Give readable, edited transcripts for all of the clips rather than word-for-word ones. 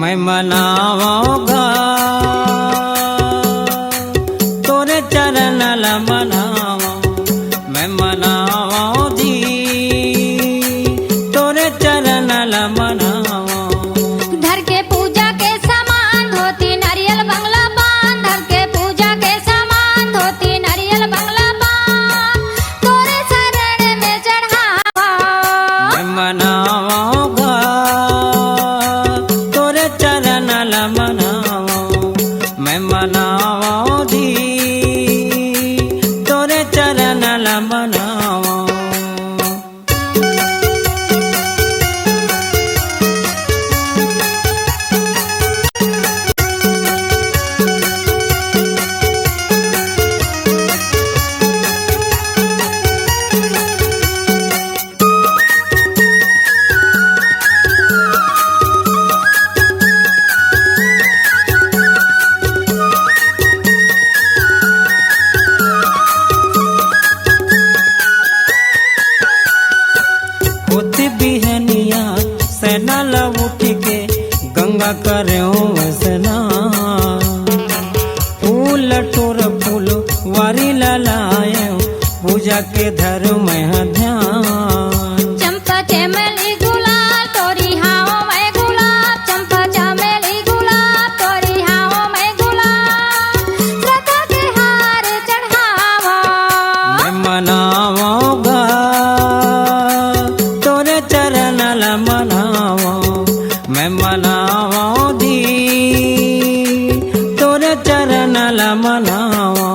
मैं मनावोगा तोरे चरण ला मनावा मैं मनावा जी तोरे चरण ला मनावा धर के पूजा के सामान धोती नारियल बंगला पान धर के पूजा के सामान धोती नारियल बंगला पान तोरे शरण में चढ़ावा मैं मनावोगा तोरे चरण ला मनावा मैं मनावा जी तोरे चरण ला मनावा होती बिहनिया सेना ला उठ के गंगा करे स्नान फूल टोर फूल वारी लाए पूजा के धर्म में ध्यान चंपा चमेली गुलाब तोरी हाओ मैं गुलाब चंपा चमेली गुलाब तोरी हाओ मैं गुलाब श्रद्धा के हार चढ़ावा मैं मनावोगा तोरे चरण ला मनावा मैं मनावा दी तोरे चरण ला मनावा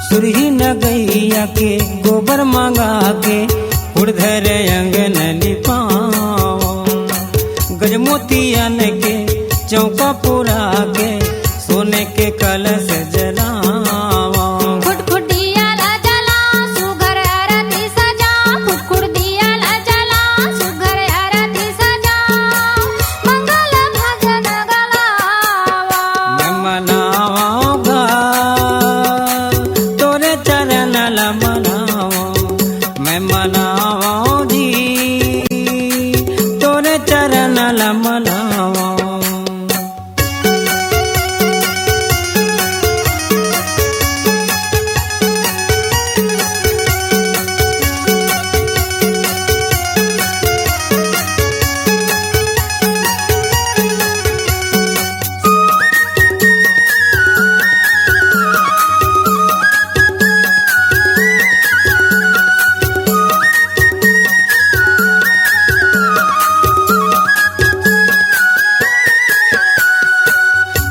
सुरही न गैया के गोबर मांगा के उड़धर अंगन लिपाओ गजमोतियन के चौका पुरा के सोने के कलश जलाओ फुटफुट दिया ला जला सुघर आरती सजा फुटफुट दिया ला जला सुघर आरती सजा मंगल भजन गलावा मैं मनावोगा तोरे चरण ला मनावा मैं मनावा जी तोरे चरण ला मनावा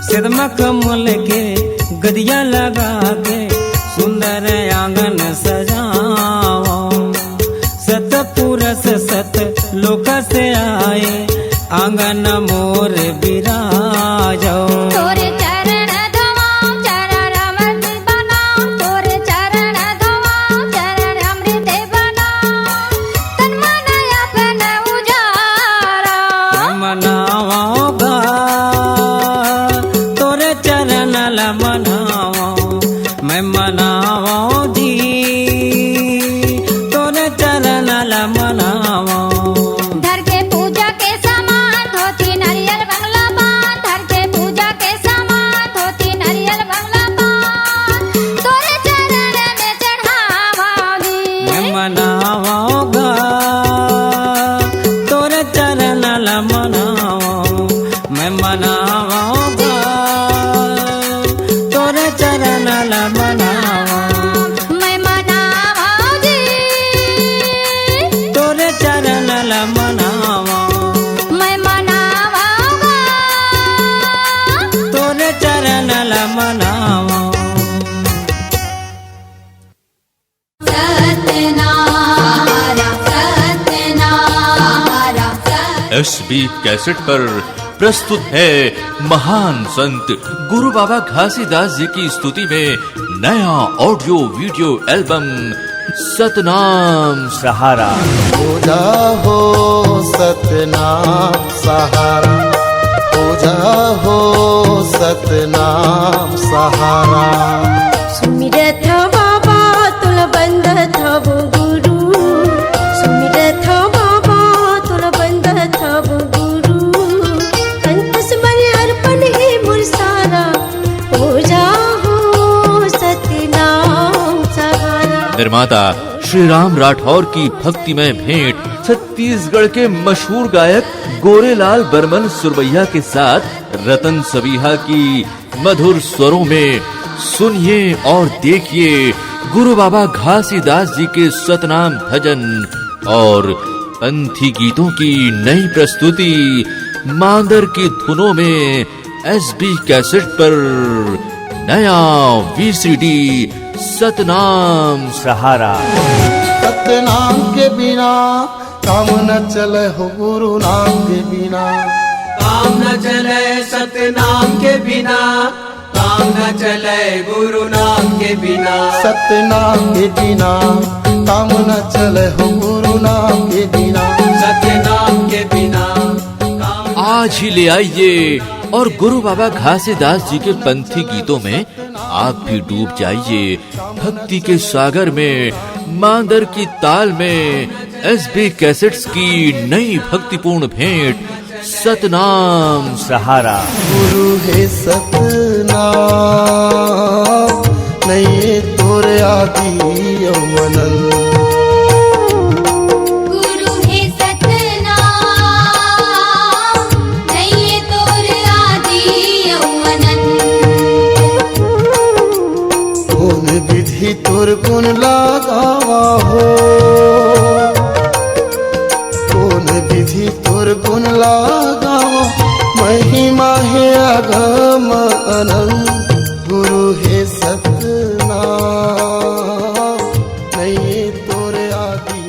सदमा कमल के गदिया लगा के सुंदर आंगन सजाओ सत पुरस सत लोक से आए आंगन मोर बिराजो तोरे चरण धोवाओ चरण अमृत बनाओ तोरे चरण धोवाओ चरण अमृत बनाओ तन मन अपन उजारा मैं मनावोगा तोरे चरण ला मनावा मैं मनावा जी तोरे चरण ला मनावा धर के पूजा के सामान धोती नारियल बंगला पान धर के पूजा के सामान धोती नारियल बंगला पान तोरे चरण में चढ़ावागी मैं मनावोगा तोरे चरण ला मनावा मैं मनावोगा तोरे चरण ला मनावा मैं मनावागी तोरे चरण ला मनावा मैं मनावागा तोरे चरण ला मनावा सत्यनारायण SB कैसेट पर प्रस्तुत है महान संत गुरु बाबा घासीदास जी की स्तुति में नया ऑडियो वीडियो एल्बम सतनाम सहारा। पूजा हो सतनाम सहारा, पूजा हो सतनाम सहारा। सुमिरथ बाबा तुला बंद थब गुरु, सुमिरथ बाबा तुला बंद थब गुरु। कंतस मन अर्पण है मुरसारा, पूजा हो सतनाम सहारा। निर्माता श्री राम राठौर की भक्तिमय भेंट छत्तीसगढ़ के मशहूर गायक गोरेलाल बर्मन सुरवैया के साथ रतन सबीहा की मधुर स्वरों में सुनिए और देखिए गुरु बाबा घासीदास जी के सतनाम भजन और पंथी गीतों की नई प्रस्तुति मांदर की धुनों में एसबी कैसेट पर नया वीसीडी सतनाम सहारा। सतनाम के बिना काम न चले हो, गुरु नाम के बिना काम न चले, सतनाम के बिना काम न चले, गुरु नाम के बिना सतनाम के बिना काम न चले हो, गुरु नाम के बिना सतनाम के बिना। आज ही ले आइए और गुरु बाबा घासीदास जी के पंथी गीतों में आप भी डूब जाइए भक्ति के सागर में, मांदर की ताल में एसबी कैसेट्स की नई भक्तिपूर्ण भेंट सतनाम सहारा। गुरु है सतनाम, नहीं तोर आदि अवनंद। गुरु है सतनाम, नहीं तोर आदि अवनंद। कौन विधि तोर गुण लगावा हो, कौन विधि तोर गुण लगावा। महिमा है अगम अनंत, गुरु है सतनाम, नहीं तोर आदि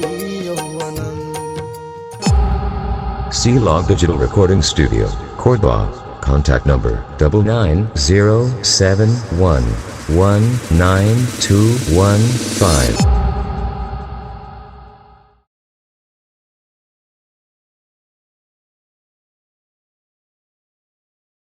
अवनंद। C-Log Digital Recording Studio, Cordoba. Contact number 9907119215.